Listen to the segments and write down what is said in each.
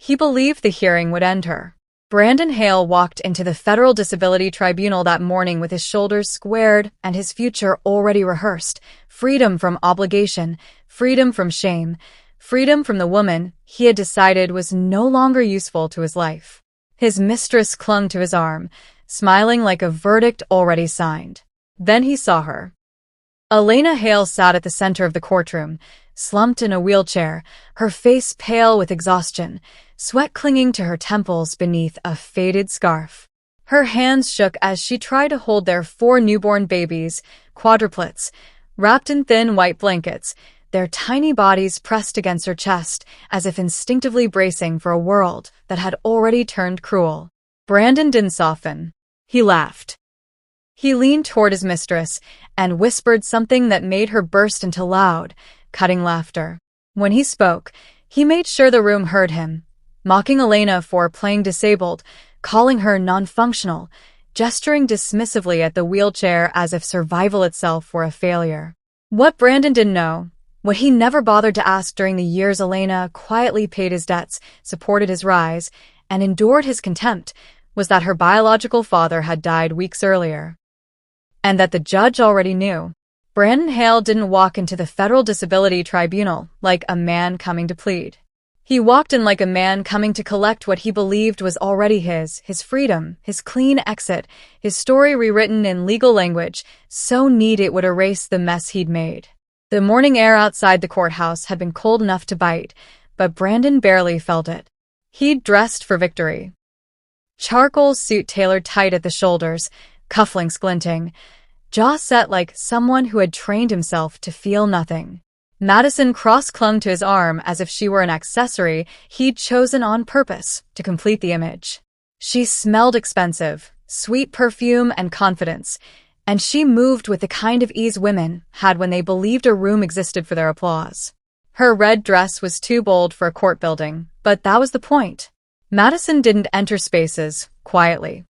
He believed the hearing would end her. Brandon Hale walked into the Federal Disability Tribunal that morning with his shoulders squared and his future already rehearsed. Freedom from obligation, freedom from shame, freedom from the woman he had decided was no longer useful to his life. His mistress clung to his arm, smiling like a verdict already signed. Then he saw her. Elena Hale sat at the center of the courtroom, slumped in a wheelchair, her face pale with exhaustion, sweat clinging to her temples beneath a faded scarf. Her hands shook as she tried to hold their 4 newborn babies, quadruplets, wrapped in thin white blankets, their tiny bodies pressed against her chest as if instinctively bracing for a world that had already turned cruel. Brandon didn't soften. He laughed. He leaned toward his mistress and whispered something that made her burst into loud, cutting laughter. When he spoke, he made sure the room heard him, mocking Elena for playing disabled, calling her non-functional, gesturing dismissively at the wheelchair as if survival itself were a failure. What Brandon didn't know, what he never bothered to ask during the years Elena quietly paid his debts, supported his rise, and endured his contempt, was that her biological father had died weeks earlier. And that the judge already knew. Brandon Hale didn't walk into the Federal Disability Tribunal like a man coming to plead. He walked in like a man coming to collect what he believed was already his freedom, his clean exit, his story rewritten in legal language, so neat it would erase the mess he'd made. The morning air outside the courthouse had been cold enough to bite, but Brandon barely felt it. He'd dressed for victory. Charcoal suit tailored tight at the shoulders, cufflinks glinting, jaw set like someone who had trained himself to feel nothing. Madison cross-clung to his arm as if she were an accessory he'd chosen on purpose to complete the image. She smelled expensive, sweet perfume and confidence, and she moved with the kind of ease women had when they believed a room existed for their applause. Her red dress was too bold for a court building, but that was the point. Madison didn't enter spaces quietly.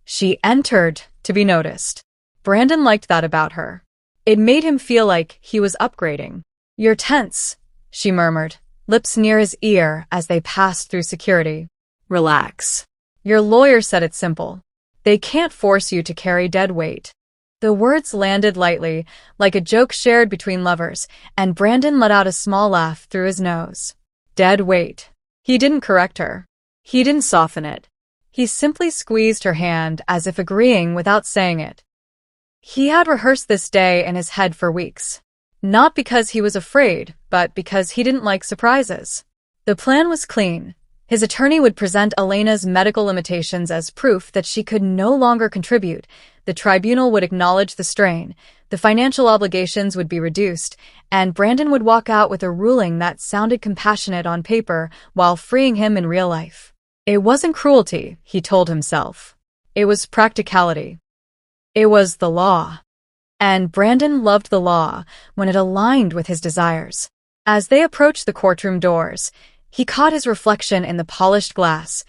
She entered to be noticed. Brandon liked that about her. It made him feel like he was upgrading. "You're tense," she murmured, lips near his ear as they passed through security. "Relax. Your lawyer said it's simple. They can't force you to carry dead weight." The words landed lightly, like a joke shared between lovers, and Brandon let out a small laugh through his nose. Dead weight. He didn't correct her. He didn't soften it. He simply squeezed her hand as if agreeing without saying it. He had rehearsed this day in his head for weeks. Not because he was afraid, but because he didn't like surprises. The plan was clean. His attorney would present Elena's medical limitations as proof that she could no longer contribute. The tribunal would acknowledge the strain, the financial obligations would be reduced, and Brandon would walk out with a ruling that sounded compassionate on paper while freeing him in real life. It wasn't cruelty, he told himself. It was practicality. It was the law. And Brandon loved the law when it aligned with his desires. As they approached the courtroom doors, he caught his reflection in the polished glass,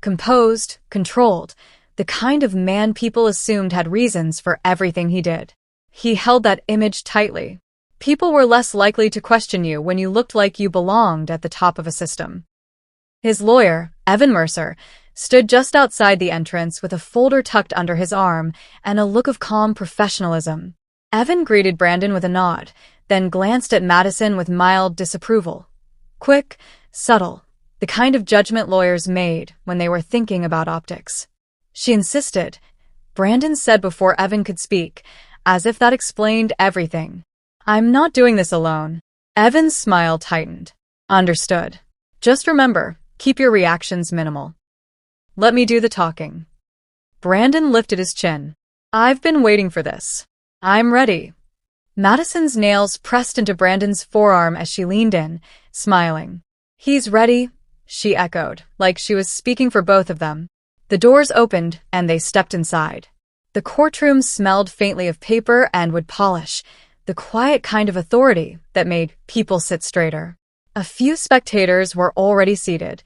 composed, controlled, the kind of man people assumed had reasons for everything he did. He held that image tightly. People were less likely to question you when you looked like you belonged at the top of a system. His lawyer, Evan Mercer, stood just outside the entrance with a folder tucked under his arm and a look of calm professionalism. Evan greeted Brandon with a nod, then glanced at Madison with mild disapproval. Quick, subtle, the kind of judgment lawyers made when they were thinking about optics. She insisted, Brandon said before Evan could speak, as if that explained everything. "I'm not doing this alone." Evan's smile tightened. "Understood. Just remember, keep your reactions minimal. Let me do the talking." Brandon lifted his chin. "I've been waiting for this. I'm ready." Madison's nails pressed into Brandon's forearm as she leaned in, smiling. "He's ready," she echoed, like she was speaking for both of them. The doors opened, and they stepped inside. The courtroom smelled faintly of paper and wood polish, the quiet kind of authority that made people sit straighter. A few spectators were already seated.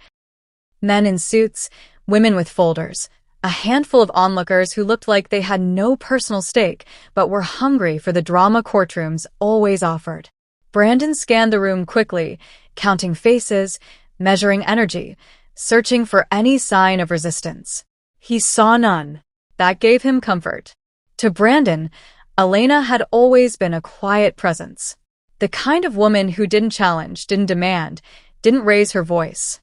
Men in suits, women with folders, a handful of onlookers who looked like they had no personal stake but were hungry for the drama courtrooms always offered. Brandon scanned the room quickly, counting faces, measuring energy, searching for any sign of resistance. He saw none. That gave him comfort. To Brandon, Elena had always been a quiet presence. The kind of woman who didn't challenge, didn't demand, didn't raise her voice.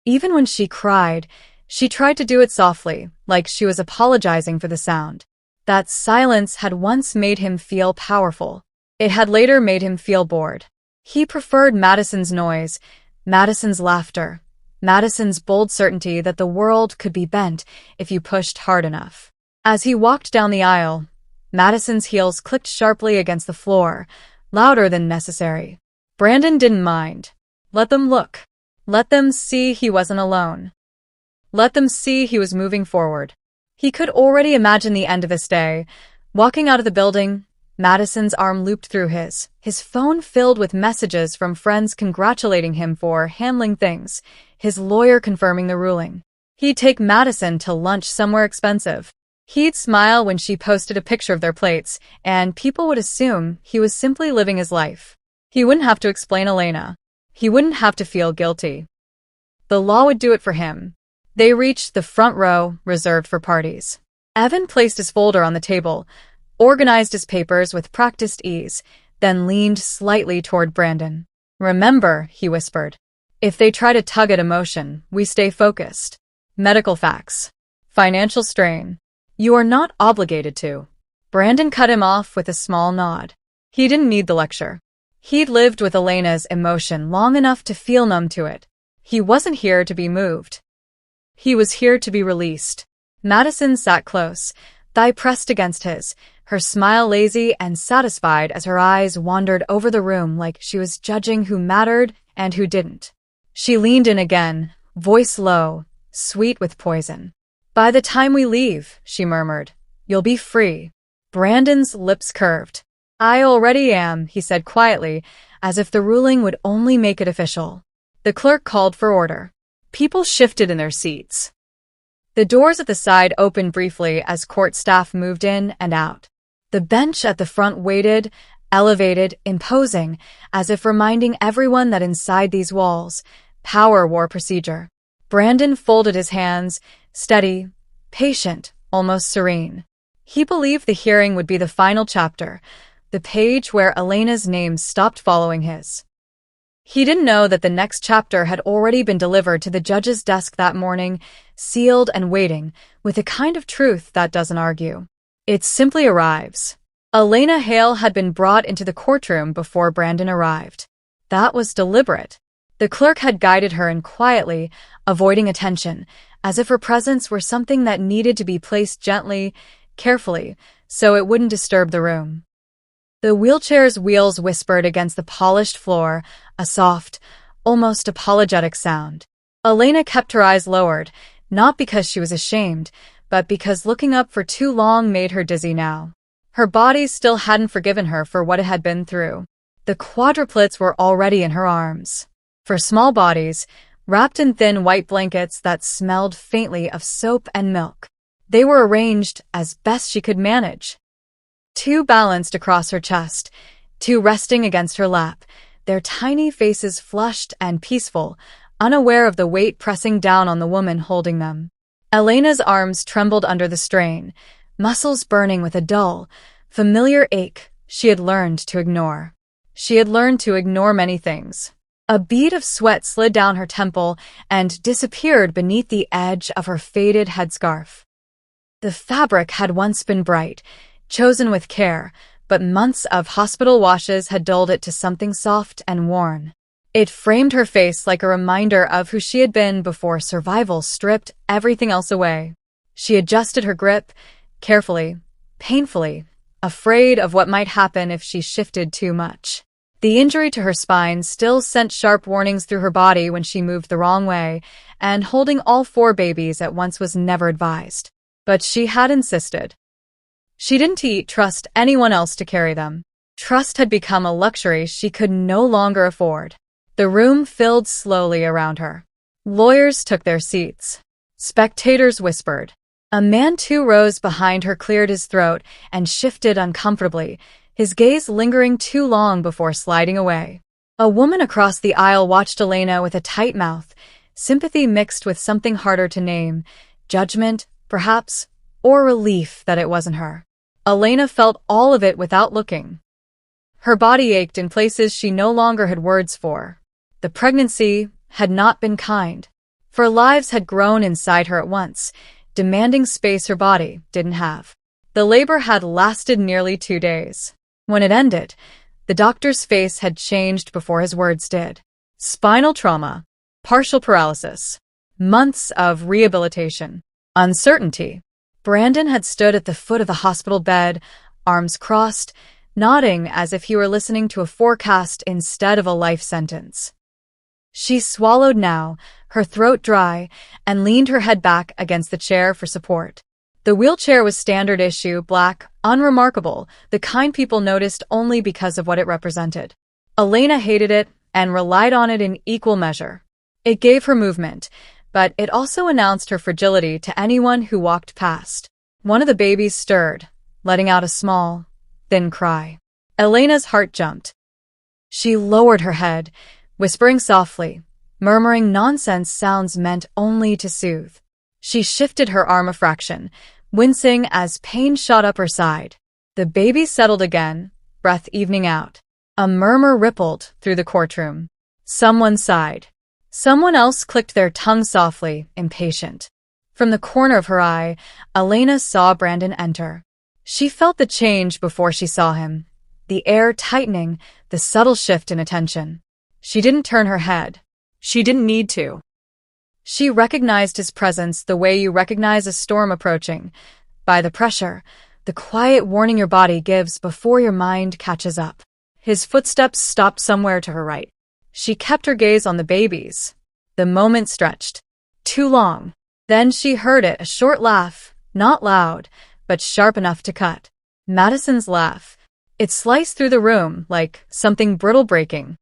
Even when she cried, she tried to do it softly, like she was apologizing for the sound. That silence had once made him feel powerful. It had later made him feel bored. He preferred Madison's noise, Madison's laughter, Madison's bold certainty that the world could be bent if you pushed hard enough. As he walked down the aisle, Madison's heels clicked sharply against the floor, louder than necessary. Brandon didn't mind. Let them look. Let them see he wasn't alone. Let them see he was moving forward. He could already imagine the end of this day. Walking out of the building, Madison's arm looped through his phone filled with messages from friends congratulating him for handling things, his lawyer confirming the ruling. He'd take Madison to lunch somewhere expensive. He'd smile when she posted a picture of their plates, and people would assume he was simply living his life. He wouldn't have to explain Elena. He wouldn't have to feel guilty. The law would do it for him. They reached the front row, reserved for parties. Evan placed his folder on the table, organized his papers with practiced ease, then leaned slightly toward Brandon. "Remember," he whispered, "if they try to tug at emotion, we stay focused. Medical facts. Financial strain. You are not obligated to." Brandon cut him off with a small nod. He didn't need the lecture. He'd lived with Elena's emotion long enough to feel numb to it. He wasn't here to be moved. He was here to be released. Madison sat close, thigh pressed against his, her smile lazy and satisfied as her eyes wandered over the room like she was judging who mattered and who didn't. She leaned in again, voice low, sweet with poison. "By the time we leave," she murmured, "you'll be free." Brandon's lips curved. "I already am," he said quietly, as if the ruling would only make it official. The clerk called for order. People shifted in their seats. The doors at the side opened briefly as court staff moved in and out. The bench at the front waited, elevated, imposing, as if reminding everyone that inside these walls, power wore procedure. Brandon folded his hands, steady, patient, almost serene. He believed the hearing would be the final chapter, the page where Elena's name stopped following his. He didn't know that the next chapter had already been delivered to the judge's desk that morning, sealed and waiting, with a kind of truth that doesn't argue. It simply arrives. Elena Hale had been brought into the courtroom before Brandon arrived. That was deliberate. The clerk had guided her in quietly, avoiding attention, as if her presence were something that needed to be placed gently, carefully, so it wouldn't disturb the room. The wheelchair's wheels whispered against the polished floor, a soft, almost apologetic sound. Elena kept her eyes lowered, not because she was ashamed, but because looking up for too long made her dizzy now. Her body still hadn't forgiven her for what it had been through. The quadruplets were already in her arms. For small bodies, wrapped in thin white blankets that smelled faintly of soap and milk. They were arranged as best she could manage. Two balanced across her chest, two resting against her lap, their tiny faces flushed and peaceful, unaware of the weight pressing down on the woman holding them. Elena's arms trembled under the strain, muscles burning with a dull, familiar ache she had learned to ignore. She had learned to ignore many things. A bead of sweat slid down her temple and disappeared beneath the edge of her faded headscarf. The fabric had once been bright, chosen with care, but months of hospital washes had dulled it to something soft and worn. It framed her face like a reminder of who she had been before survival stripped everything else away. She adjusted her grip, carefully, painfully, afraid of what might happen if she shifted too much. The injury to her spine still sent sharp warnings through her body when she moved the wrong way, and holding all 4 babies at once was never advised. But she had insisted. She didn't trust anyone else to carry them. Trust had become a luxury she could no longer afford. The room filled slowly around her. Lawyers took their seats. Spectators whispered. A man 2 rows behind her cleared his throat and shifted uncomfortably, his gaze lingering too long before sliding away. A woman across the aisle watched Elena with a tight mouth, sympathy mixed with something harder to name, judgment, perhaps, or relief that it wasn't her. Elena felt all of it without looking. Her body ached in places she no longer had words for. The pregnancy had not been kind. 4 lives had grown inside her at once, demanding space her body didn't have. The labor had lasted nearly 2 days. When it ended, the doctor's face had changed before his words did. Spinal trauma, partial paralysis, months of rehabilitation, uncertainty. Brandon had stood at the foot of the hospital bed, arms crossed, nodding as if he were listening to a forecast instead of a life sentence. She swallowed now, her throat dry, and leaned her head back against the chair for support. The wheelchair was standard issue, black, unremarkable, the kind people noticed only because of what it represented. Elena hated it and relied on it in equal measure. It gave her movement, but it also announced her fragility to anyone who walked past. One of the babies stirred, letting out a small, thin cry. Elena's heart jumped. She lowered her head, whispering softly, murmuring nonsense sounds meant only to soothe. She shifted her arm a fraction, wincing as pain shot up her side. The baby settled again, breath evening out. A murmur rippled through the courtroom. Someone sighed. Someone else clicked their tongue softly, impatient. From the corner of her eye, Elena saw Brandon enter. She felt the change before she saw him. The air tightening, the subtle shift in attention. She didn't turn her head. She didn't need to. She recognized his presence the way you recognize a storm approaching, by the pressure, the quiet warning your body gives before your mind catches up. His footsteps stopped somewhere to her right. She kept her gaze on the babies. The moment stretched. Too long. Then she heard it, a short laugh, not loud, but sharp enough to cut. Madison's laugh. It sliced through the room like something brittle breaking.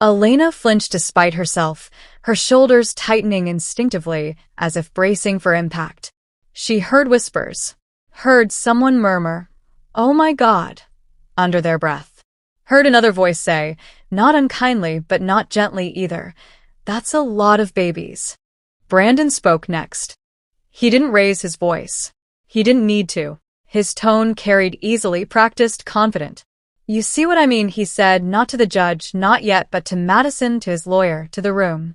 Elena flinched despite herself, her shoulders tightening instinctively as if bracing for impact. She heard whispers, heard someone murmur, "Oh my God," under their breath. Heard another voice say, not unkindly but not gently either, "That's a lot of babies." Brandon spoke next. He didn't raise his voice. He didn't need to. His tone carried easily, practiced, confident. "You see what I mean," he said, not to the judge, not yet, but to Madison, to his lawyer, to the room.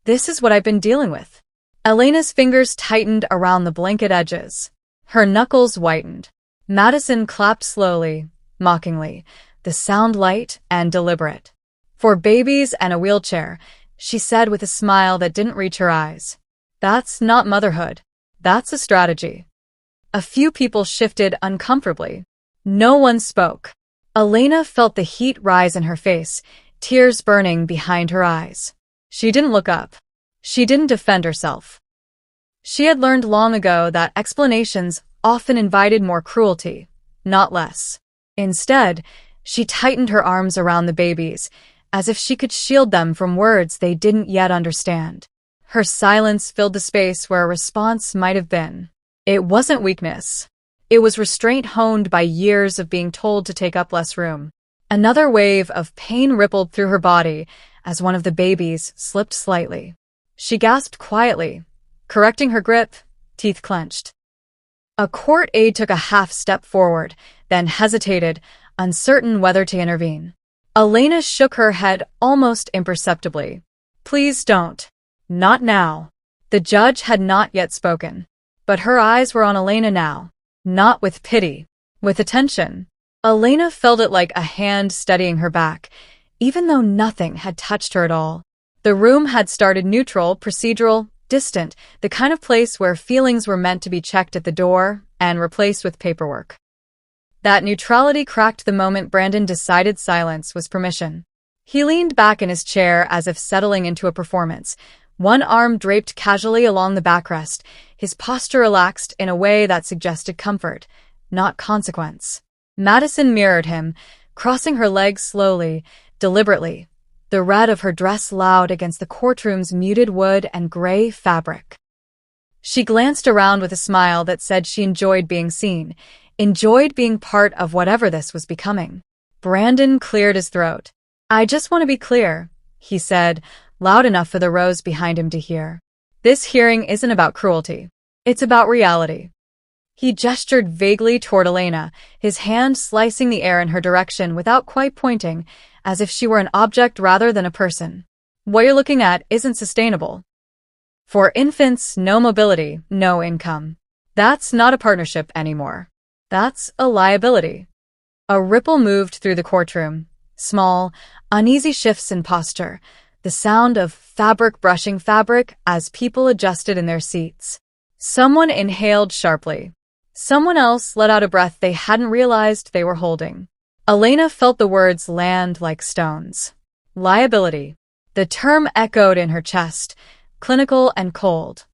"This is what I've been dealing with." Elena's fingers tightened around the blanket edges. Her knuckles whitened. Madison clapped slowly, mockingly, the sound light and deliberate. "For babies and a wheelchair," she said with a smile that didn't reach her eyes. "That's not motherhood. That's a strategy." A few people shifted uncomfortably. No one spoke. Elena felt the heat rise in her face, tears burning behind her eyes. She didn't look up. She didn't defend herself. She had learned long ago that explanations often invited more cruelty, not less. Instead, she tightened her arms around the babies, as if she could shield them from words they didn't yet understand. Her silence filled the space where a response might have been. It wasn't weakness. It was restraint honed by years of being told to take up less room. Another wave of pain rippled through her body as one of the babies slipped slightly. She gasped quietly, correcting her grip, teeth clenched. A court aide took a half step forward, then hesitated, uncertain whether to intervene. Elena shook her head almost imperceptibly. "Please don't. Not now." The judge had not yet spoken, but her eyes were on Elena now. Not with pity, with attention. Elena felt it like a hand steadying her back, even though nothing had touched her at all. The room had started neutral, procedural, distant, the kind of place where feelings were meant to be checked at the door and replaced with paperwork. That neutrality cracked the moment Brandon decided silence was permission. He leaned back in his chair as if settling into a performance, one arm draped casually along the backrest, his posture relaxed in a way that suggested comfort, not consequence. Madison mirrored him, crossing her legs slowly, deliberately, the red of her dress loud against the courtroom's muted wood and gray fabric. She glanced around with a smile that said she enjoyed being seen, enjoyed being part of whatever this was becoming. Brandon cleared his throat. I just want to be clear, he said, loud enough for the rows behind him to hear. This hearing isn't about cruelty. It's about reality. He gestured vaguely toward Elena, his hand slicing the air in her direction without quite pointing, as if she were an object rather than a person. What you're looking at isn't sustainable. For infants, no mobility, no income. That's not a partnership anymore. That's a liability. A ripple moved through the courtroom. Small, uneasy shifts in posture, the sound of fabric brushing fabric as people adjusted in their seats. Someone inhaled sharply. Someone else let out a breath they hadn't realized they were holding. Elena felt the words land like stones. Liability. The term echoed in her chest, clinical and cold.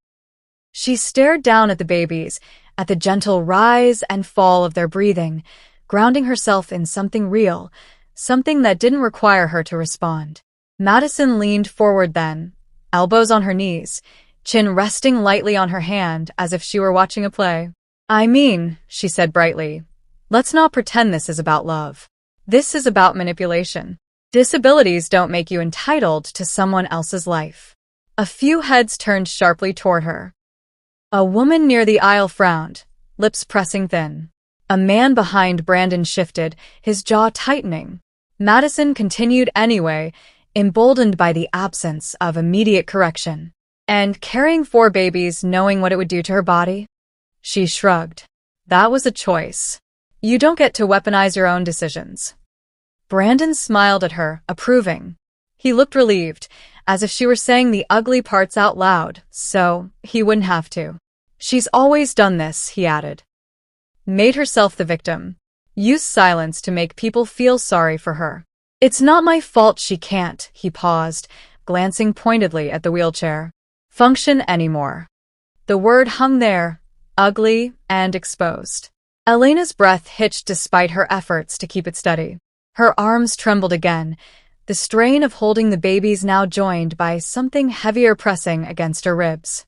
She stared down at the babies, at the gentle rise and fall of their breathing, grounding herself in something real, something that didn't require her to respond. Madison leaned forward then, elbows on her knees, chin resting lightly on her hand as if she were watching a play. I mean, she said brightly, let's not pretend this is about love. This is about manipulation. Disabilities don't make you entitled to someone else's life. A few heads turned sharply toward her. A woman near the aisle frowned, lips pressing thin. A man behind Brandon shifted, his jaw tightening. Madison continued anyway, emboldened by the absence of immediate correction. And carrying 4 babies, knowing what it would do to her body? She shrugged. That was a choice. You don't get to weaponize your own decisions. Brandon smiled at her, approving. He looked relieved, as if she were saying the ugly parts out loud, so he wouldn't have to. She's always done this, he added. Made herself the victim. Used silence to make people feel sorry for her. It's not my fault she can't, he paused, glancing pointedly at the wheelchair. Function anymore. The word hung there, ugly and exposed. Elena's breath hitched despite her efforts to keep it steady. Her arms trembled again, the strain of holding the babies now joined by something heavier pressing against her ribs.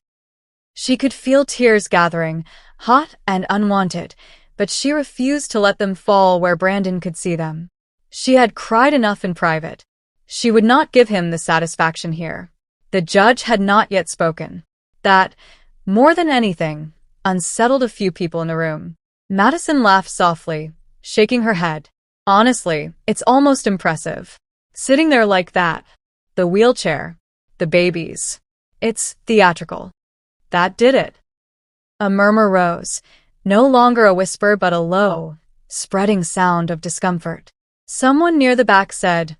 She could feel tears gathering, hot and unwanted, but she refused to let them fall where Brandon could see them. She had cried enough in private. She would not give him the satisfaction here. The judge had not yet spoken. That, more than anything, unsettled a few people in the room. Madison laughed softly, shaking her head. Honestly, it's almost impressive. Sitting there like that. The wheelchair. The babies. It's theatrical. That did it. A murmur rose, no longer a whisper but a low, spreading sound of discomfort. Someone near the back said,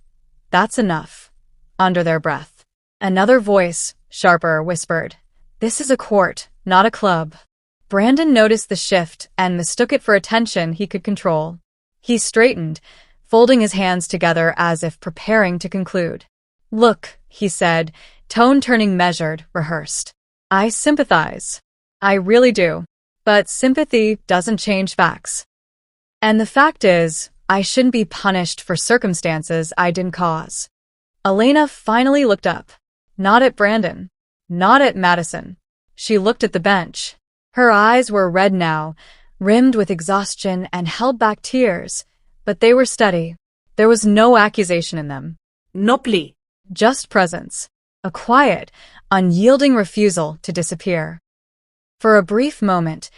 "That's enough," under their breath. Another voice, sharper, whispered, "This is a court, not a club." Brandon noticed the shift and mistook it for attention he could control. He straightened, folding his hands together as if preparing to conclude. "Look," he said, tone turning measured, rehearsed. "I sympathize. I really do. But sympathy doesn't change facts. And the fact is, I shouldn't be punished for circumstances I didn't cause." Elena finally looked up. Not at Brandon. Not at Madison. She looked at the bench. Her eyes were red now, rimmed with exhaustion and held back tears, but they were steady. There was no accusation in them. No plea. Just presence. A quiet, unyielding refusal to disappear. For a brief moment,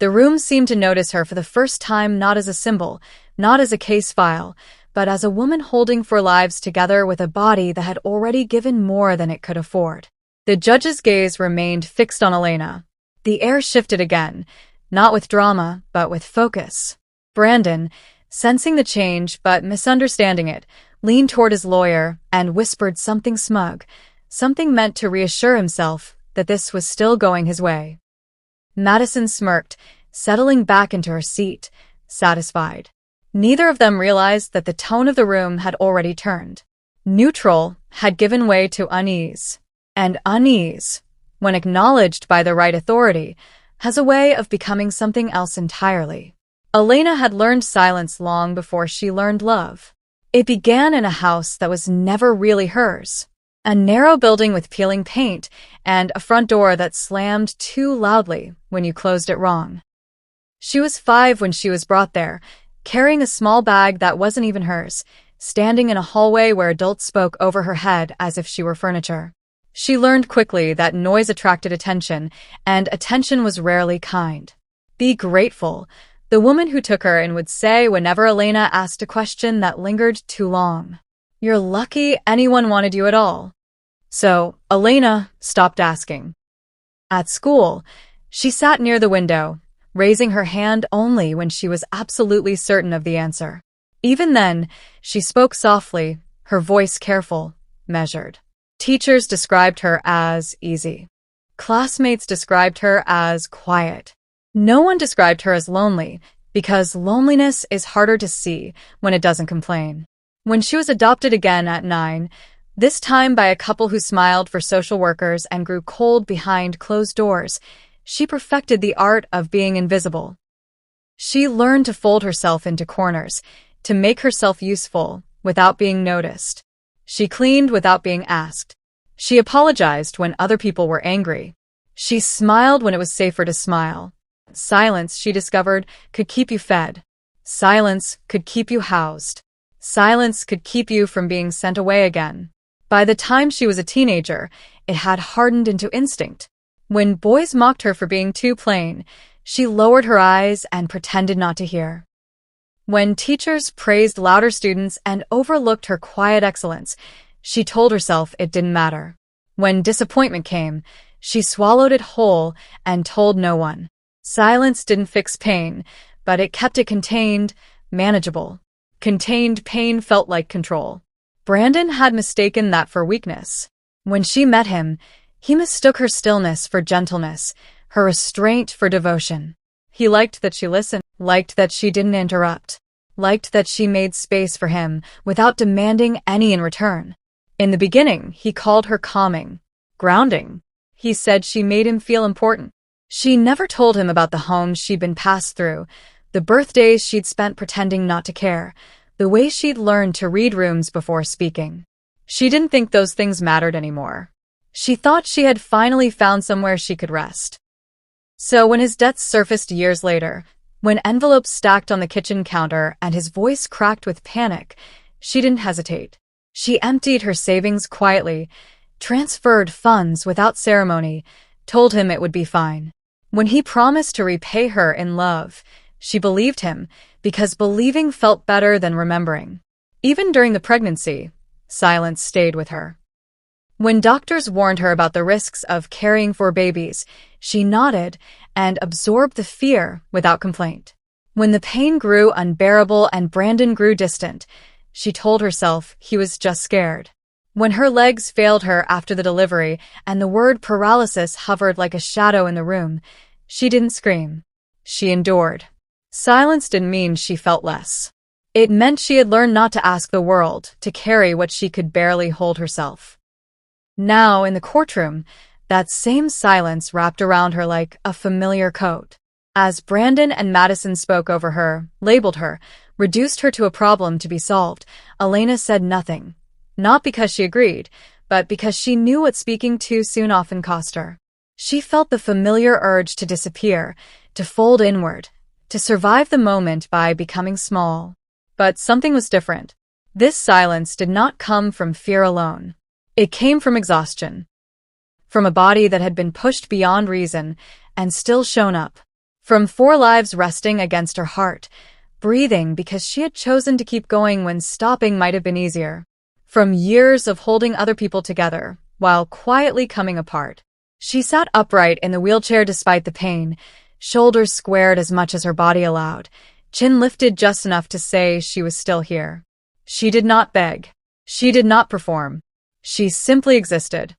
the room seemed to notice her for the first time not as a symbol, not as a case file, but as a woman holding 4 lives together with a body that had already given more than it could afford. The judge's gaze remained fixed on Elena. The air shifted again, not with drama, but with focus. Brandon, sensing the change but misunderstanding it, leaned toward his lawyer and whispered something smug, something meant to reassure himself that this was still going his way. Madison smirked, settling back into her seat, satisfied. Neither of them realized that the tone of the room had already turned. Neutral had given way to unease. And unease, when acknowledged by the right authority, has a way of becoming something else entirely. Elena had learned silence long before she learned love. It began in a house that was never really hers. A narrow building with peeling paint and a front door that slammed too loudly when you closed it wrong. She was 5 when she was brought there, carrying a small bag that wasn't even hers, standing in a hallway where adults spoke over her head as if she were furniture. She learned quickly that noise attracted attention, and attention was rarely kind. "Be grateful," the woman who took her in would say whenever Elena asked a question that lingered too long. "You're lucky anyone wanted you at all." So, Elena stopped asking. At school, she sat near the window, raising her hand only when she was absolutely certain of the answer. Even then, she spoke softly, her voice careful, measured. Teachers described her as easy. Classmates described her as quiet. No one described her as lonely, because loneliness is harder to see when it doesn't complain. When she was adopted again at 9, this time by a couple who smiled for social workers and grew cold behind closed doors, she perfected the art of being invisible. She learned to fold herself into corners, to make herself useful without being noticed. She cleaned without being asked. She apologized when other people were angry. She smiled when it was safer to smile. Silence, she discovered, could keep you fed. Silence could keep you housed. Silence could keep you from being sent away again. By the time she was a teenager, it had hardened into instinct. When boys mocked her for being too plain, she lowered her eyes and pretended not to hear. When teachers praised louder students and overlooked her quiet excellence, she told herself it didn't matter. When disappointment came, she swallowed it whole and told no one. Silence didn't fix pain, but it kept it contained, manageable. Contained pain felt like control. Brandon had mistaken that for weakness. When she met him, he mistook her stillness for gentleness, her restraint for devotion. He liked that she listened, liked that she didn't interrupt, liked that she made space for him without demanding any in return. In the beginning, he called her calming, grounding. He said she made him feel important. She never told him about the homes she'd been passed through, the birthdays she'd spent pretending not to care, the way she'd learned to read rooms before speaking. She didn't think those things mattered anymore. She thought she had finally found somewhere she could rest. So when his debts surfaced years later, when envelopes stacked on the kitchen counter and his voice cracked with panic, she didn't hesitate. She emptied her savings quietly, transferred funds without ceremony, told him it would be fine. When he promised to repay her in love, she believed him because believing felt better than remembering. Even during the pregnancy, silence stayed with her. When doctors warned her about the risks of caring for babies, she nodded and absorbed the fear without complaint. When the pain grew unbearable and Brandon grew distant, she told herself he was just scared. When her legs failed her after the delivery and the word paralysis hovered like a shadow in the room, she didn't scream. She endured. Silence didn't mean she felt less. It meant she had learned not to ask the world to carry what she could barely hold herself. Now, in the courtroom, that same silence wrapped around her like a familiar coat. As Brandon and Madison spoke over her, labeled her, reduced her to a problem to be solved, Elena said nothing. Not because she agreed, but because she knew what speaking too soon often cost her. She felt the familiar urge to disappear, to fold inward, to survive the moment by becoming small. But something was different. This silence did not come from fear alone. It came from exhaustion. From a body that had been pushed beyond reason and still shown up. From 4 lives resting against her heart, breathing because she had chosen to keep going when stopping might have been easier. From years of holding other people together, while quietly coming apart. She sat upright in the wheelchair despite the pain, shoulders squared as much as her body allowed, chin lifted just enough to say she was still here. She did not beg. She did not perform. She simply existed.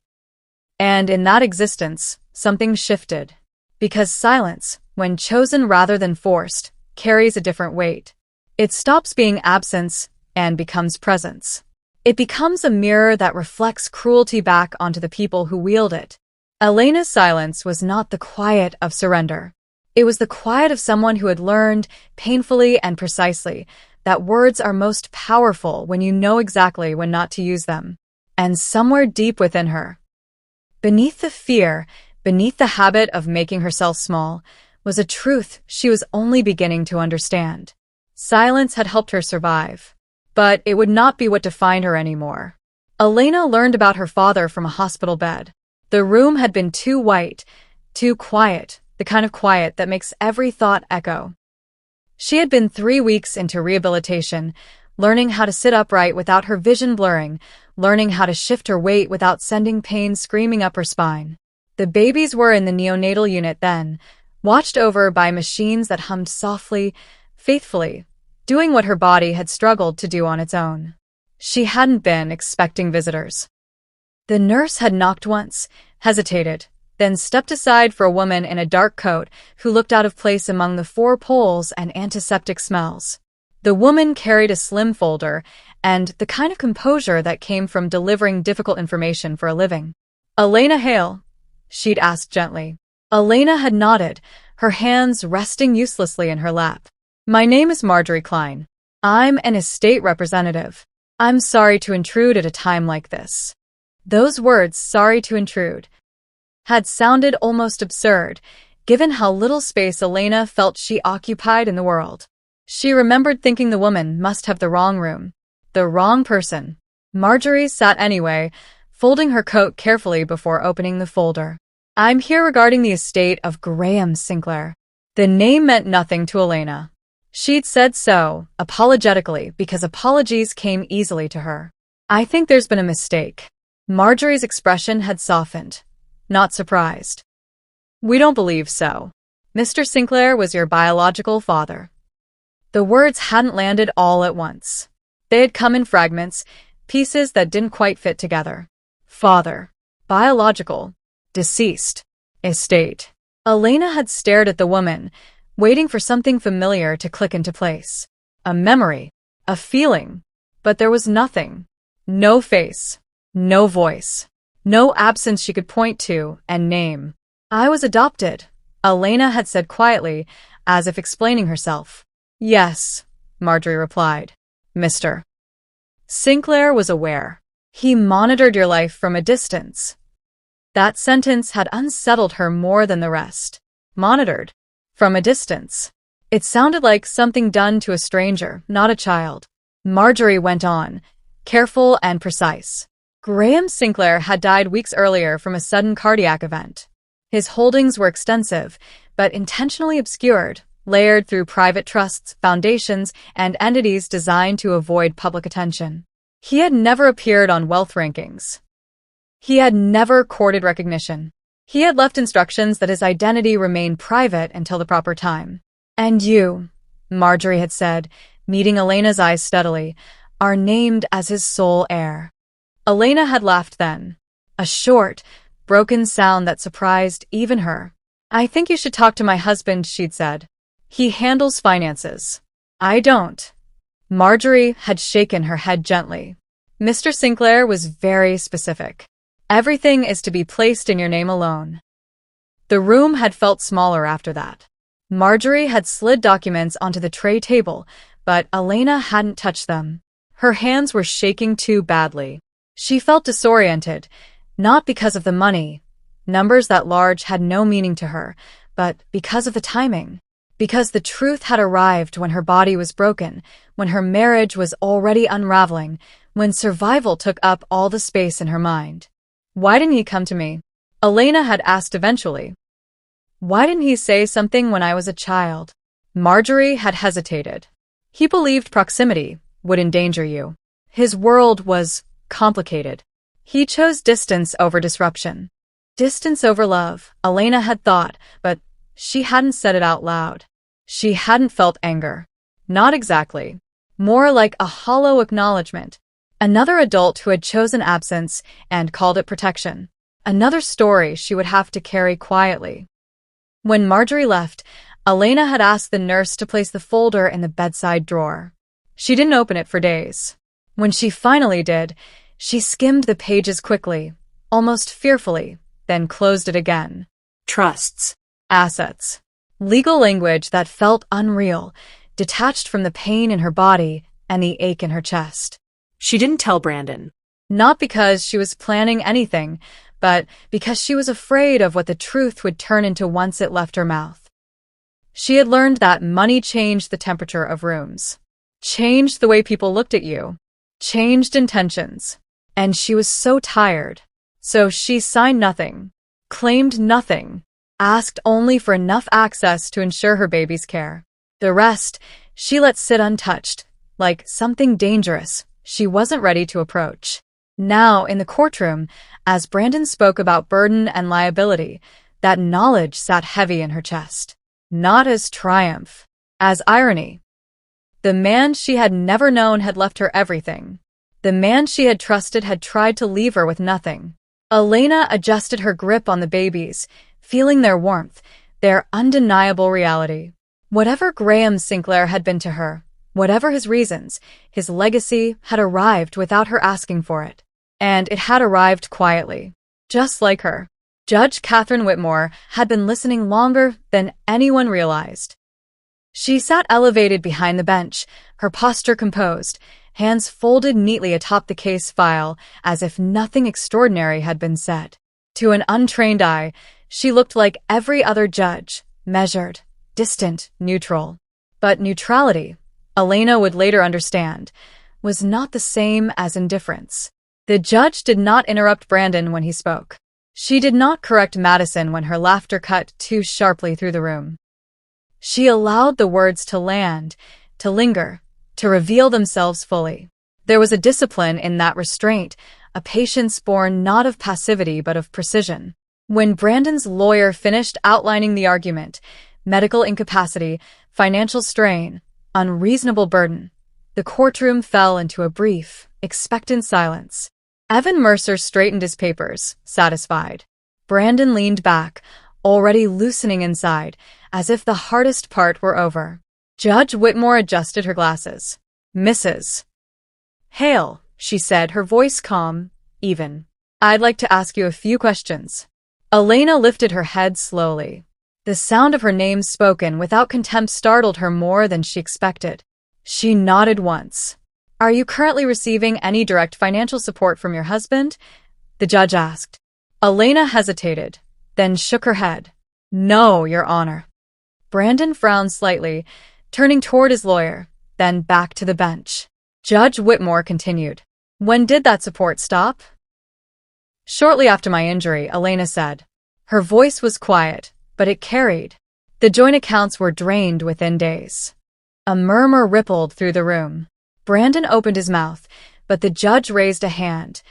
And in that existence, something shifted. Because silence, when chosen rather than forced, carries a different weight. It stops being absence and becomes presence. It becomes a mirror that reflects cruelty back onto the people who wield it. Elena's silence was not the quiet of surrender. It was the quiet of someone who had learned, painfully and precisely, that words are most powerful when you know exactly when not to use them. And somewhere deep within her, beneath the fear, beneath the habit of making herself small, was a truth she was only beginning to understand. Silence had helped her survive. but it would not be what defined her anymore. Elena learned about her father from a hospital bed. The room had been too white, too quiet, the kind of quiet that makes every thought echo. She had been 3 weeks into rehabilitation, learning how to sit upright without her vision blurring, learning how to shift her weight without sending pain screaming up her spine. The babies were in the neonatal unit then, watched over by machines that hummed softly, faithfully, doing what her body had struggled to do on its own. She hadn't been expecting visitors. The nurse had knocked once, hesitated, then stepped aside for a woman in a dark coat who looked out of place among the 4 poles and antiseptic smells. The woman carried a slim folder and the kind of composure that came from delivering difficult information for a living. "Elena Hale?" she'd asked gently. Elena had nodded, her hands resting uselessly in her lap. "My name is Marjorie Klein. I'm an estate representative. I'm sorry to intrude at a time like this." Those words, "sorry to intrude," had sounded almost absurd, given how little space Elena felt she occupied in the world. She remembered thinking the woman must have the wrong room, the wrong person. Marjorie sat anyway, folding her coat carefully before opening the folder. "I'm here regarding the estate of Graham Sinclair." The name meant nothing to Elena. She'd said so, apologetically, because apologies came easily to her. "I think there's been a mistake." Marjorie's expression had softened. Not surprised. "We don't believe so. Mr. Sinclair was your biological father." The words hadn't landed all at once. They had come in fragments, pieces that didn't quite fit together. Father. Biological. Deceased. Estate. Elena had stared at the woman, waiting for something familiar to click into place. A memory. A feeling. But there was nothing. No face. No voice. No absence she could point to and name. "I was adopted," Elena had said quietly, as if explaining herself. "Yes," Marjorie replied. "Mr. Sinclair was aware. He monitored your life from a distance." That sentence had unsettled her more than the rest. Monitored. From a distance. It sounded like something done to a stranger, not a child. Marjorie went on, careful and precise. Graham Sinclair had died weeks earlier from a sudden cardiac event. His holdings were extensive, but intentionally obscured, layered through private trusts, foundations, and entities designed to avoid public attention. He had never appeared on wealth rankings. He had never courted recognition. He had left instructions that his identity remain private until the proper time. "And you," Marjorie had said, meeting Elena's eyes steadily, "are named as his sole heir." Elena had laughed then. A short, broken sound that surprised even her. "I think you should talk to my husband," she'd said. "He handles finances." "I don't." Marjorie had shaken her head gently. Mr. Sinclair was very specific. "Everything is to be placed in your name alone." The room had felt smaller after that. Marjorie had slid documents onto the tray table, but Elena hadn't touched them. Her hands were shaking too badly. She felt disoriented, not because of the money. Numbers that large had no meaning to her, but because of the timing. Because the truth had arrived when her body was broken, when her marriage was already unraveling, when survival took up all the space in her mind. "Why didn't he come to me?" Elena had asked eventually. "Why didn't he say something when I was a child?" Marjorie had hesitated. "He believed proximity would endanger you. His world was complicated. He chose distance over disruption." Distance over love, Elena had thought, but she hadn't said it out loud. She hadn't felt anger. Not exactly. More like a hollow acknowledgement. Another adult who had chosen absence and called it protection. Another story she would have to carry quietly. When Marjorie left, Elena had asked the nurse to place the folder in the bedside drawer. She didn't open it for days. When she finally did, she skimmed the pages quickly, almost fearfully, then closed it again. Trusts. Assets. Legal language that felt unreal, detached from the pain in her body and the ache in her chest. She didn't tell Brandon. Not because she was planning anything, but because she was afraid of what the truth would turn into once it left her mouth. She had learned that money changed the temperature of rooms. changed the way people looked at you, changed intentions. And she was so tired. So she signed nothing, claimed nothing, asked only for enough access to ensure her baby's care. The rest, she let sit untouched, like something dangerous she wasn't ready to approach. Now, in the courtroom, as Brandon spoke about burden and liability, that knowledge sat heavy in her chest. Not as triumph, as irony. The man she had never known had left her everything. The man she had trusted had tried to leave her with nothing. Elena adjusted her grip on the babies, feeling their warmth, their undeniable reality. Whatever Graham Sinclair had been to her, whatever his reasons, his legacy had arrived without her asking for it. And it had arrived quietly. Just like her. Judge Catherine Whitmore had been listening longer than anyone realized. She sat elevated behind the bench, her posture composed, hands folded neatly atop the case file, as if nothing extraordinary had been said. To an untrained eye, she looked like every other judge, measured, distant, neutral. But neutrality, Elena would later understand, was not the same as indifference. The judge did not interrupt Brandon when he spoke. She did not correct Madison when her laughter cut too sharply through the room. She allowed the words to land, to linger, to reveal themselves fully. There was a discipline in that restraint, a patience born not of passivity but of precision. When Brandon's lawyer finished outlining the argument, medical incapacity, financial strain, unreasonable burden, the courtroom fell into a brief, expectant silence. Evan Mercer straightened his papers, satisfied. Brandon leaned back, already loosening inside, as if the hardest part were over. Judge Whitmore adjusted her glasses. Mrs. Hale, she said, her voice calm, even. I'd like to ask you a few questions. Elena lifted her head slowly. The sound of her name spoken without contempt startled her more than she expected. She nodded once. Are you currently receiving any direct financial support from your husband? The judge asked. Elena hesitated, then shook her head. No, Your Honor. Brandon frowned slightly, turning toward his lawyer, then back to the bench. Judge Whitmore continued. When did that support stop? Shortly after my injury, Elena said. Her voice was quiet, but it carried. The joint accounts were drained within days. A murmur rippled through the room. Brandon opened his mouth, but the judge raised a hand.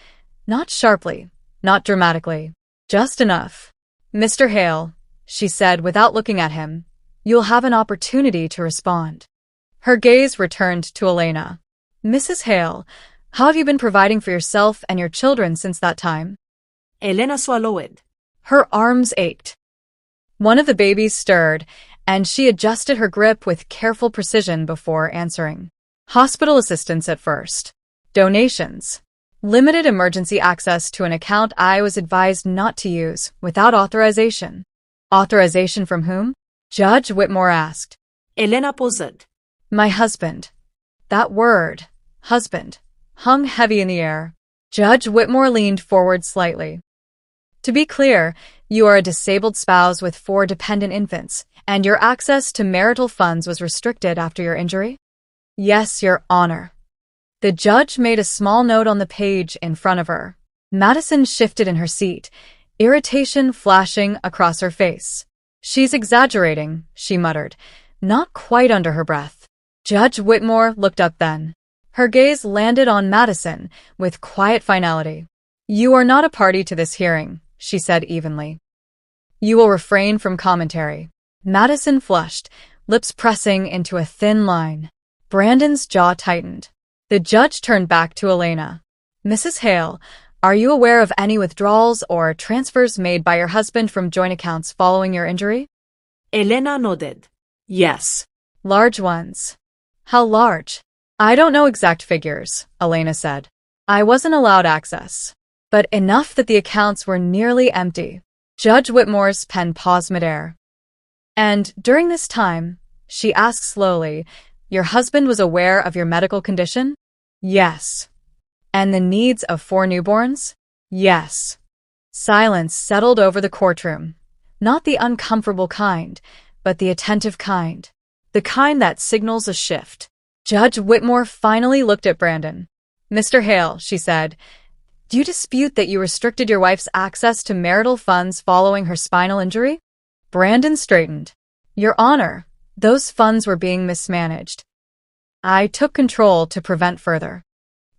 Not sharply, not dramatically, just enough. Mr. Hale, she said without looking at him, you'll have an opportunity to respond. Her gaze returned to Elena. Mrs. Hale, how have you been providing for yourself and your children since that time? Elena swallowed. Her arms ached. One of the babies stirred, and she adjusted her grip with careful precision before answering. Hospital assistance at first. Donations. Limited emergency access to an account I was advised not to use, without authorization. Authorization from whom? Judge Whitmore asked. Elena paused. My husband. That word, husband, hung heavy in the air. Judge Whitmore leaned forward slightly. To be clear, you are a disabled spouse with 4 dependent infants, and your access to marital funds was restricted after your injury? Yes, Your Honor. The judge made a small note on the page in front of her. Madison shifted in her seat, irritation flashing across her face. She's exaggerating, she muttered, not quite under her breath. Judge Whitmore looked up then. Her gaze landed on Madison with quiet finality. You are not a party to this hearing, she said evenly. You will refrain from commentary. Madison flushed, lips pressing into a thin line. Brandon's jaw tightened. The judge turned back to Elena. Mrs. Hale, are you aware of any withdrawals or transfers made by your husband from joint accounts following your injury? Elena nodded. Yes. Large ones. How large? I don't know exact figures, Elena said. I wasn't allowed access. But enough that the accounts were nearly empty. Judge Whitmore's pen paused midair. And during this time, she asked slowly, your husband was aware of your medical condition? Yes. And the needs of 4 newborns? Yes. Silence settled over the courtroom. Not the uncomfortable kind, but the attentive kind. The kind that signals a shift. Judge Whitmore finally looked at Brandon. "Mr. Hale," she said, "do you dispute that you restricted your wife's access to marital funds following her spinal injury?" Brandon straightened. "Your Honor, those funds were being mismanaged. I took control to prevent further."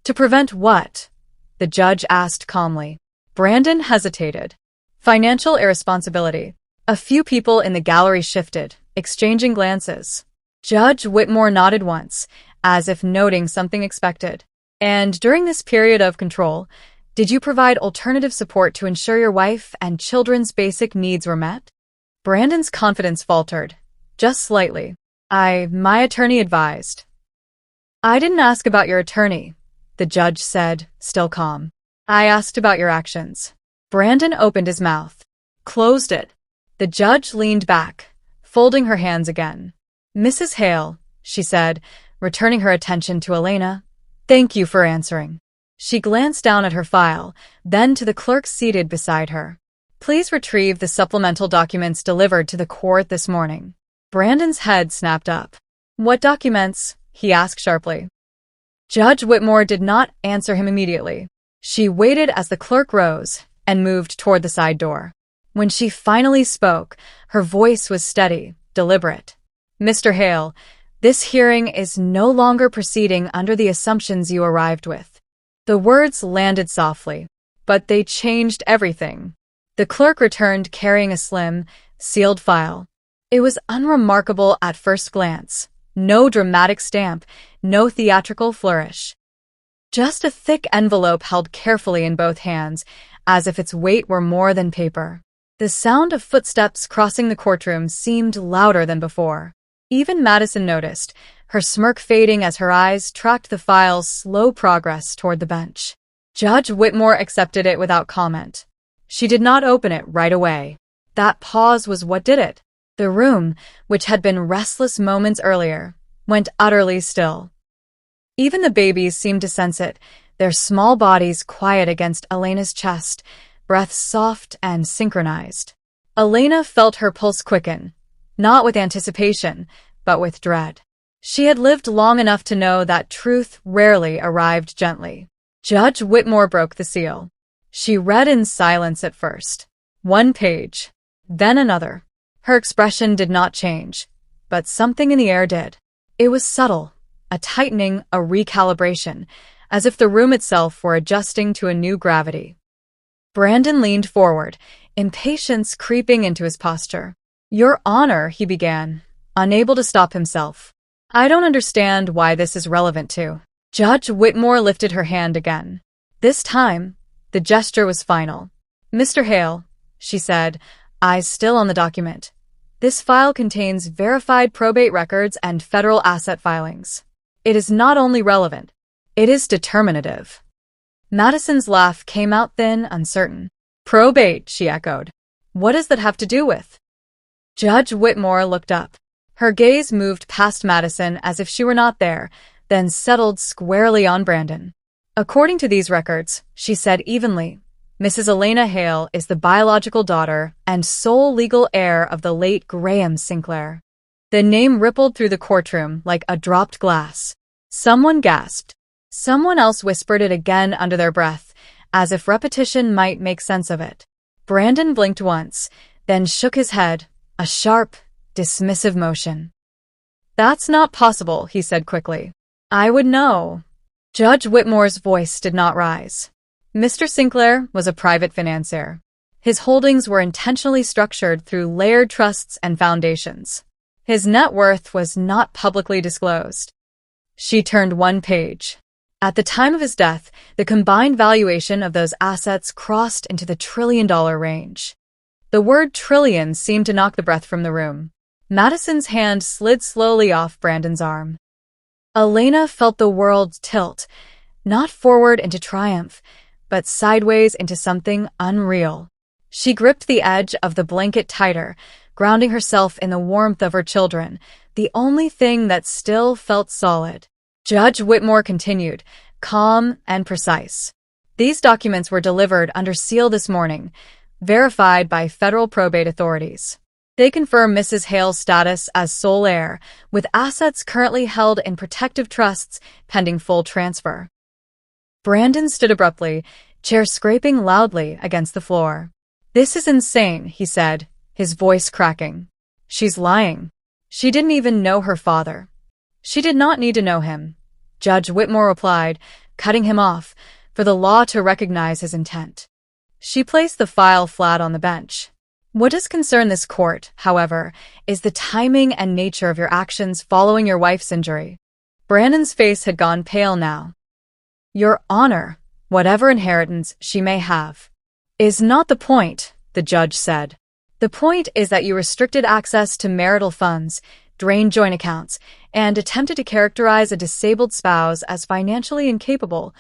"To prevent what?" the judge asked calmly. Brandon hesitated. "Financial irresponsibility." A few people in the gallery shifted, exchanging glances. Judge Whitmore nodded once, as if noting something expected. "And during this period of control, did you provide alternative support to ensure your wife and children's basic needs were met?" Brandon's confidence faltered, just slightly. My attorney advised." "I didn't ask about your attorney," the judge said, still calm. "I asked about your actions." Brandon opened his mouth, closed it. The judge leaned back, folding her hands again. "Mrs. Hale," she said, returning her attention to Elena, "thank you for answering." She glanced down at her file, then to the clerk seated beside her. "Please retrieve the supplemental documents delivered to the court this morning." Brandon's head snapped up. "What documents?" he asked sharply. Judge Whitmore did not answer him immediately. She waited as the clerk rose and moved toward the side door. When she finally spoke, her voice was steady, deliberate. "Mr. Hale, this hearing is no longer proceeding under the assumptions you arrived with." The words landed softly, but they changed everything. The clerk returned carrying a slim, sealed file. It was unremarkable at first glance. No dramatic stamp, no theatrical flourish. Just a thick envelope held carefully in both hands, as if its weight were more than paper. The sound of footsteps crossing the courtroom seemed louder than before. Even Madison noticed, her smirk fading as her eyes tracked the file's slow progress toward the bench. Judge Whitmore accepted it without comment. She did not open it right away. That pause was what did it. The room, which had been restless moments earlier, went utterly still. Even the babies seemed to sense it, their small bodies quiet against Elena's chest, breaths soft and synchronized. Elena felt her pulse quicken, not with anticipation, but with dread. She had lived long enough to know that truth rarely arrived gently. Judge Whitmore broke the seal. She read in silence at first. One page, then another. Her expression did not change, but something in the air did. It was subtle, a tightening, a recalibration, as if the room itself were adjusting to a new gravity. Brandon leaned forward, impatience creeping into his posture. "Your Honor," he began, unable to stop himself. "I don't understand why this is relevant to." Judge Whitmore lifted her hand again. This time, the gesture was final. "Mr. Hale," she said, eyes still on the document. "This file contains verified probate records and federal asset filings. It is not only relevant, it is determinative." Madison's laugh came out thin, uncertain. "Probate," she echoed. "What does that have to do with?" Judge Whitmore looked up. Her gaze moved past Madison as if she were not there, then settled squarely on Brandon. "According to these records," she said evenly, "Mrs. Elena Hale is the biological daughter and sole legal heir of the late Graham Sinclair." The name rippled through the courtroom like a dropped glass. Someone gasped. Someone else whispered it again under their breath, as if repetition might make sense of it. Brandon blinked once, then shook his head, a sharp, dismissive motion. "That's not possible," he said quickly. "I would know." Judge Whitmore's voice did not rise. Mr. Sinclair was a private financier. His holdings were intentionally structured through layered trusts and foundations. His net worth was not publicly disclosed. She turned one page. At the time of his death, the combined valuation of those assets crossed into the $1 trillion range. The word trillion seemed to knock the breath from the room. Madison's hand slid slowly off Brandon's arm. Elena felt the world tilt, not forward into triumph, but sideways into something unreal. She gripped the edge of the blanket tighter, grounding herself in the warmth of her children, the only thing that still felt solid. Judge Whitmore continued, calm and precise. "These documents were delivered under seal this morning, verified by federal probate authorities. They confirm Mrs. Hale's status as sole heir, with assets currently held in protective trusts pending full transfer. Brandon stood abruptly, chair scraping loudly against the floor. "This is insane," he said, his voice cracking. "She's lying. She didn't even know her father." "She did not need to know him," Judge Whitmore replied, cutting him off, for the law to recognize his intent. She placed the file flat on the bench. "What does concern this court, however, is the timing and nature of your actions following your wife's injury." Brandon's face had gone pale now. "Your Honor, whatever inheritance she may have, is not the point," the judge said. "The point is that you restricted access to marital funds, drained joint accounts, and attempted to characterize a disabled spouse as financially incapable,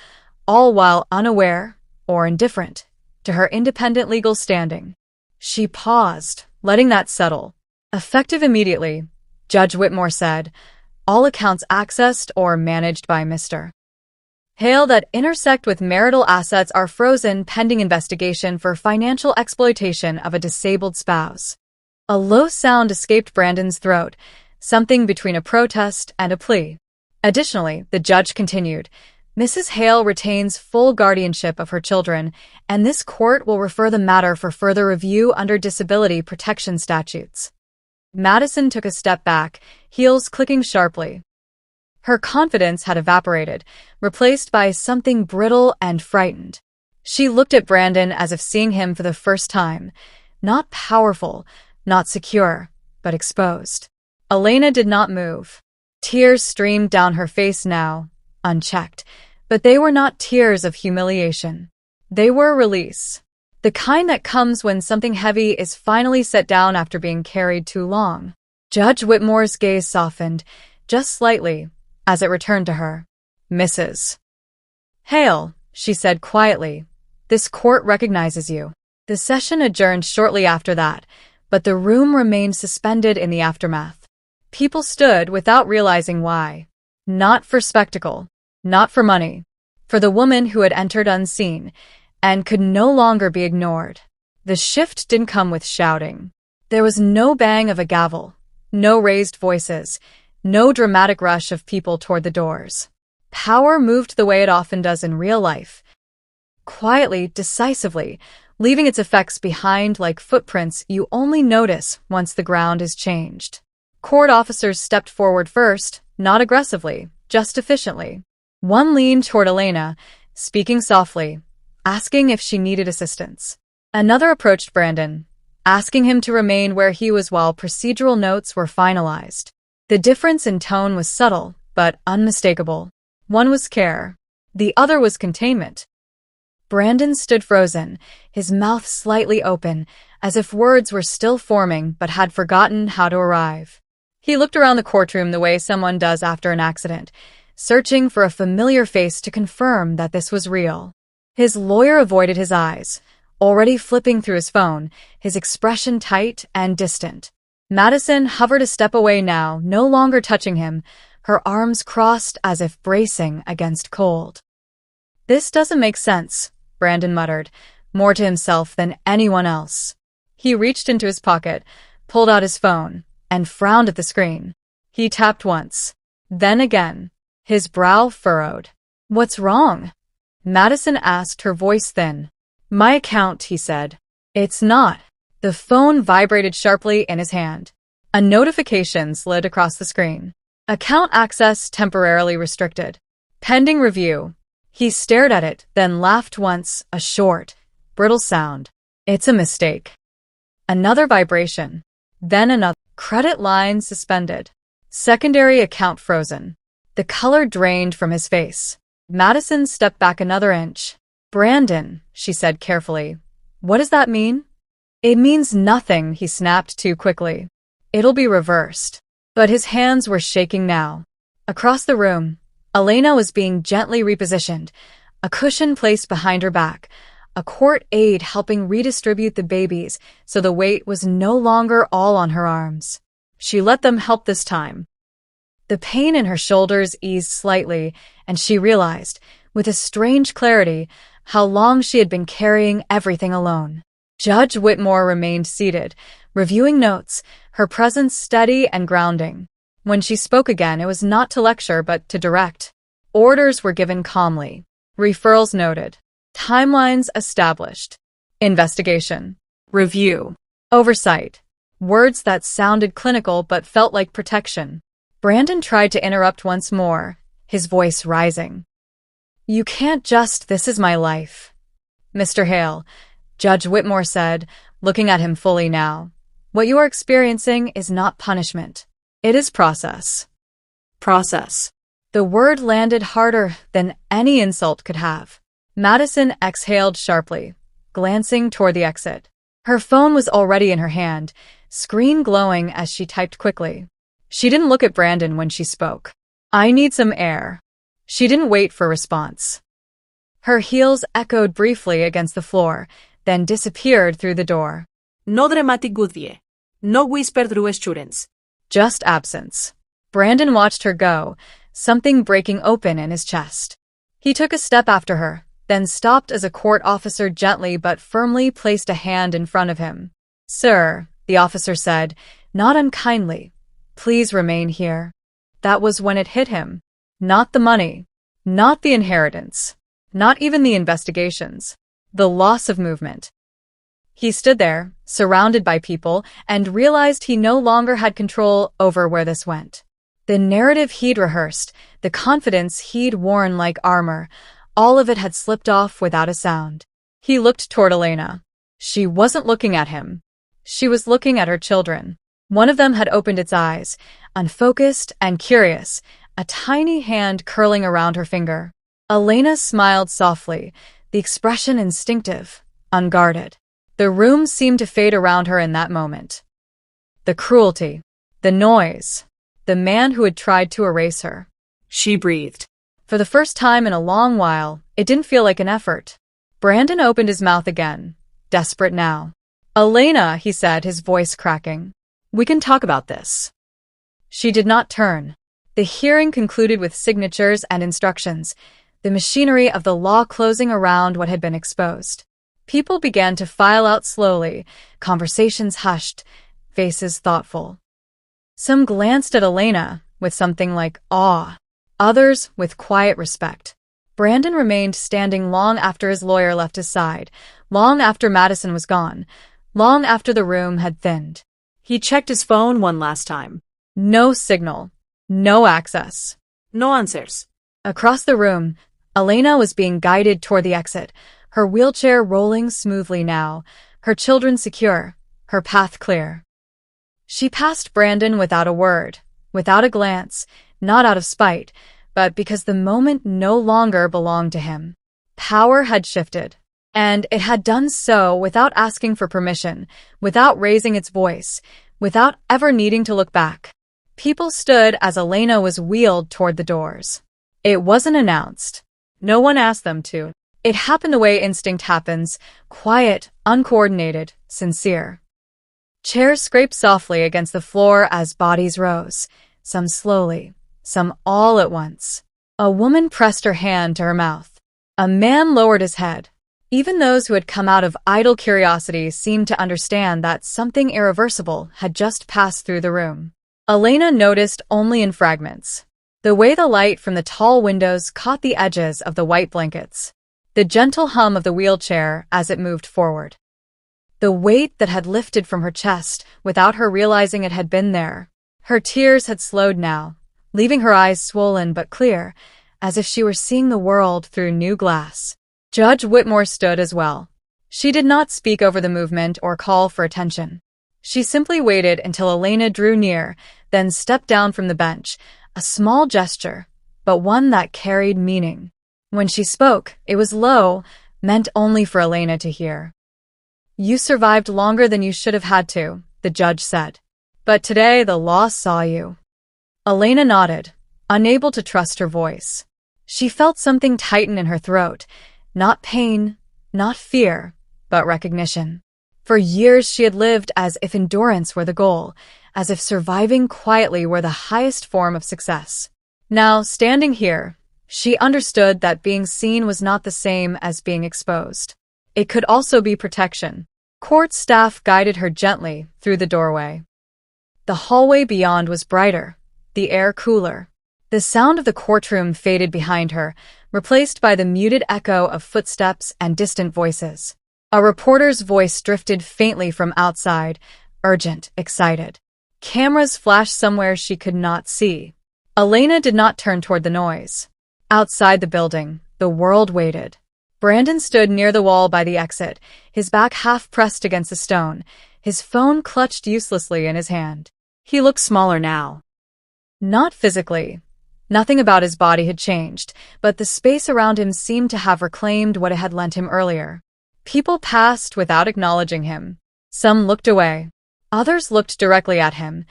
all while unaware or indifferent to her independent legal standing." She paused, letting that settle. "Effective immediately," Judge Whitmore said, "all accounts accessed or managed by Mr. Hale that intersect with marital assets are frozen pending investigation for financial exploitation of a disabled spouse." A low sound escaped Brandon's throat, something between a protest and a plea. Additionally, the judge continued, "Mrs. Hale retains full guardianship of her children, and this court will refer the matter for further review under disability protection statutes." Madison took a step back, heels clicking sharply. Her confidence had evaporated, replaced by something brittle and frightened. She looked at Brandon as if seeing him for the first time, not powerful, not secure, but exposed. Elena did not move. Tears streamed down her face now, unchecked, but they were not tears of humiliation. They were release. The kind that comes when something heavy is finally set down after being carried too long. Judge Whitmore's gaze softened, just slightly, as it returned to her. "Mrs. Hale," she said quietly, "this court recognizes you." The session adjourned shortly after that, but the room remained suspended in the aftermath. People stood without realizing why. Not for spectacle, not for money, for the woman who had entered unseen and could no longer be ignored. The shift didn't come with shouting. There was no bang of a gavel, no raised voices, no dramatic rush of people toward the doors. Power moved the way it often does in real life. Quietly, decisively, leaving its effects behind like footprints you only notice once the ground is changed. Court officers stepped forward first, not aggressively, just efficiently. One leaned toward Elena, speaking softly, asking if she needed assistance. Another approached Brandon, asking him to remain where he was while procedural notes were finalized. The difference in tone was subtle, but unmistakable. One was care. The other was containment. Brandon stood frozen, his mouth slightly open, as if words were still forming but had forgotten how to arrive. He looked around the courtroom the way someone does after an accident, searching for a familiar face to confirm that this was real. His lawyer avoided his eyes, already flipping through his phone, his expression tight and distant. Madison hovered a step away now, no longer touching him, her arms crossed as if bracing against cold. "This doesn't make sense," Brandon muttered, more to himself than anyone else. He reached into his pocket, pulled out his phone, and frowned at the screen. He tapped once, then again, his brow furrowed. "What's wrong?" Madison asked, her voice thin. "My account," he said. "It's not." The phone vibrated sharply in his hand. A notification slid across the screen. "Account access temporarily restricted. Pending review." He stared at it, then laughed once, a short, brittle sound. "It's a mistake." Another vibration. Then another. Credit line suspended. Secondary account frozen. The color drained from his face. Madison stepped back another inch. "Brandon," she said carefully, "what does that mean?" "It means nothing," he snapped too quickly. "It'll be reversed." But his hands were shaking now. Across the room, Elena was being gently repositioned, a cushion placed behind her back, a court aide helping redistribute the babies so the weight was no longer all on her arms. She let them help this time. The pain in her shoulders eased slightly, and she realized, with a strange clarity, how long she had been carrying everything alone. Judge Whitmore remained seated, reviewing notes, her presence steady and grounding. When she spoke again, it was not to lecture but to direct. Orders were given calmly. Referrals noted. Timelines established. Investigation. Review. Oversight. Words that sounded clinical but felt like protection. Brandon tried to interrupt once more, his voice rising. You can't just, this is my life. Mr. Hale, Judge Whitmore said, looking at him fully now. What you are experiencing is not punishment. It is process. Process. The word landed harder than any insult could have. Madison exhaled sharply, glancing toward the exit. Her phone was already in her hand, screen glowing as she typed quickly. She didn't look at Brandon when she spoke. I need some air. She didn't wait for response. Her heels echoed briefly against the floor, then disappeared through the door. No dramatic goodbye. No whispered reassurance. Just absence. Brandon watched her go, something breaking open in his chest. He took a step after her, then stopped as a court officer gently but firmly placed a hand in front of him. Sir, the officer said, not unkindly, please remain here. That was when it hit him. Not the money, not the inheritance, not even the investigations, the loss of movement. He stood there, surrounded by people, and realized he no longer had control over where this went. The narrative he'd rehearsed, the confidence he'd worn like armor, all of it had slipped off without a sound. He looked toward Elena. She wasn't looking at him. She was looking at her children. One of them had opened its eyes, unfocused and curious, a tiny hand curling around her finger. Elena smiled softly, the expression instinctive, unguarded. The room seemed to fade around her in that moment. The cruelty, the noise, the man who had tried to erase her. She breathed. For the first time in a long while, it didn't feel like an effort. Brandon opened his mouth again, desperate now. Elena, he said, his voice cracking. We can talk about this. She did not turn. The hearing concluded with signatures and instructions, the machinery of the law closing around what had been exposed. People began to file out slowly, conversations hushed, faces thoughtful. Some glanced at Elena with something like awe, others with quiet respect. Brandon remained standing long after his lawyer left his side, long after Madison was gone, long after the room had thinned. He checked his phone one last time. No signal. No access. No answers. Across the room, Elena was being guided toward the exit, her wheelchair rolling smoothly now, her children secure, her path clear. She passed Brandon without a word, without a glance, not out of spite, but because the moment no longer belonged to him. Power had shifted, and it had done so without asking for permission, without raising its voice, without ever needing to look back. People stood as Elena was wheeled toward the doors. It wasn't announced. No one asked them to. It happened the way instinct happens, quiet, uncoordinated, sincere. Chairs scraped softly against the floor as bodies rose, some slowly, some all at once. A woman pressed her hand to her mouth. A man lowered his head. Even those who had come out of idle curiosity seemed to understand that something irreversible had just passed through the room. Elena noticed only in fragments. The way the light from the tall windows caught the edges of the white blankets. The gentle hum of the wheelchair as it moved forward. The weight that had lifted from her chest without her realizing it had been there. Her tears had slowed now, leaving her eyes swollen but clear, as if she were seeing the world through new glass. Judge Whitmore stood as well. She did not speak over the movement or call for attention. She simply waited until Elena drew near, then stepped down from the bench, a small gesture, but one that carried meaning. When she spoke, it was low, meant only for Elena to hear. You survived longer than you should have had to, the judge said. But today the law saw you. Elena nodded, unable to trust her voice. She felt something tighten in her throat, not pain, not fear, but recognition. For years she had lived as if endurance were the goal, as if surviving quietly were the highest form of success. Now, standing here, she understood that being seen was not the same as being exposed. It could also be protection. Court staff guided her gently through the doorway. The hallway beyond was brighter, the air cooler. The sound of the courtroom faded behind her, replaced by the muted echo of footsteps and distant voices. A reporter's voice drifted faintly from outside, urgent, excited. Cameras flashed somewhere she could not see. Elena did not turn toward the noise. Outside the building, the world waited. Brandon stood near the wall by the exit, his back half pressed against the stone, his phone clutched uselessly in his hand. He looked smaller now. Not physically. Nothing about his body had changed, but the space around him seemed to have reclaimed what it had lent him earlier. People passed without acknowledging him. Some looked away. Others looked directly at him,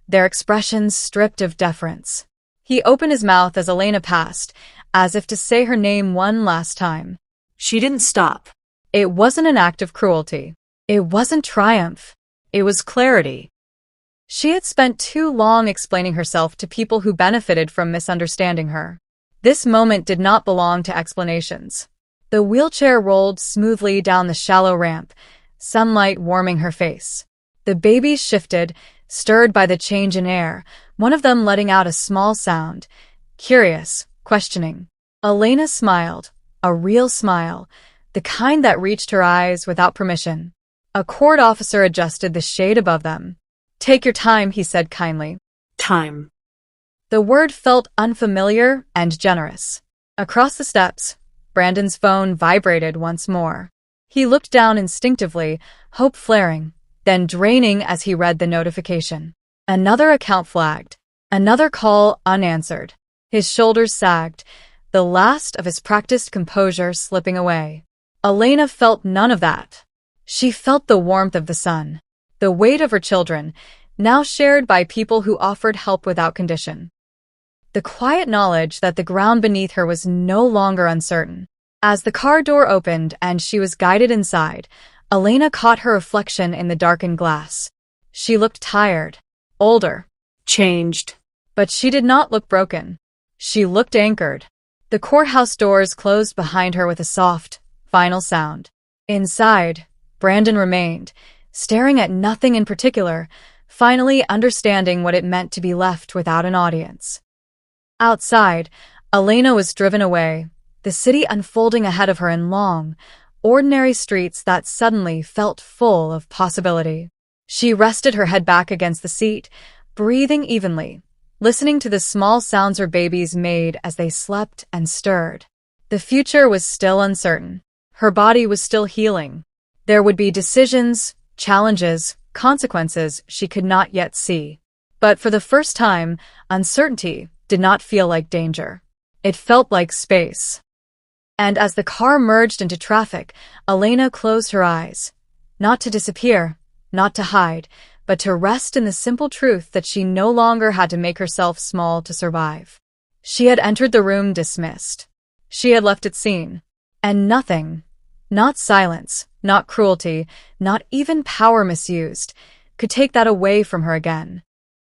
their expressions stripped of deference. He opened his mouth as Elena passed, as if to say her name one last time. She didn't stop. It wasn't an act of cruelty. It wasn't triumph. It was clarity. She had spent too long explaining herself to people who benefited from misunderstanding her. This moment did not belong to explanations. The wheelchair rolled smoothly down the shallow ramp, sunlight warming her face. The babies shifted, stirred by the change in air, one of them letting out a small sound. Curious, questioning. Elena smiled, a real smile, the kind that reached her eyes without permission. A court officer adjusted the shade above them. "Take your time," he said kindly. Time. The word felt unfamiliar and generous. Across the steps, Brandon's phone vibrated once more. He looked down instinctively, hope flaring, then draining as he read the notification. Another account flagged. Another call unanswered. His shoulders sagged, the last of his practiced composure slipping away. Elena felt none of that. She felt the warmth of the sun, the weight of her children, now shared by people who offered help without condition. The quiet knowledge that the ground beneath her was no longer uncertain. As the car door opened and she was guided inside, Elena caught her reflection in the darkened glass. She looked tired, older, Changed. but she did not look broken. She looked anchored. The courthouse doors closed behind her with a soft, final sound. Inside, Brandon remained, staring at nothing in particular, finally understanding what it meant to be left without an audience. Outside, Elena was driven away, the city unfolding ahead of her in long, ordinary streets that suddenly felt full of possibility. She rested her head back against the seat, breathing evenly, listening to the small sounds her babies made as they slept and stirred. The future was still uncertain. Her body was still healing. There would be decisions, challenges, consequences she could not yet see. But for the first time, uncertainty did not feel like danger. It felt like space. And as the car merged into traffic, Elena closed her eyes. Not to disappear, not to hide, but to rest in the simple truth that she no longer had to make herself small to survive. She had entered the room dismissed. She had left it seen. And nothing, not silence, not cruelty, not even power misused, could take that away from her again.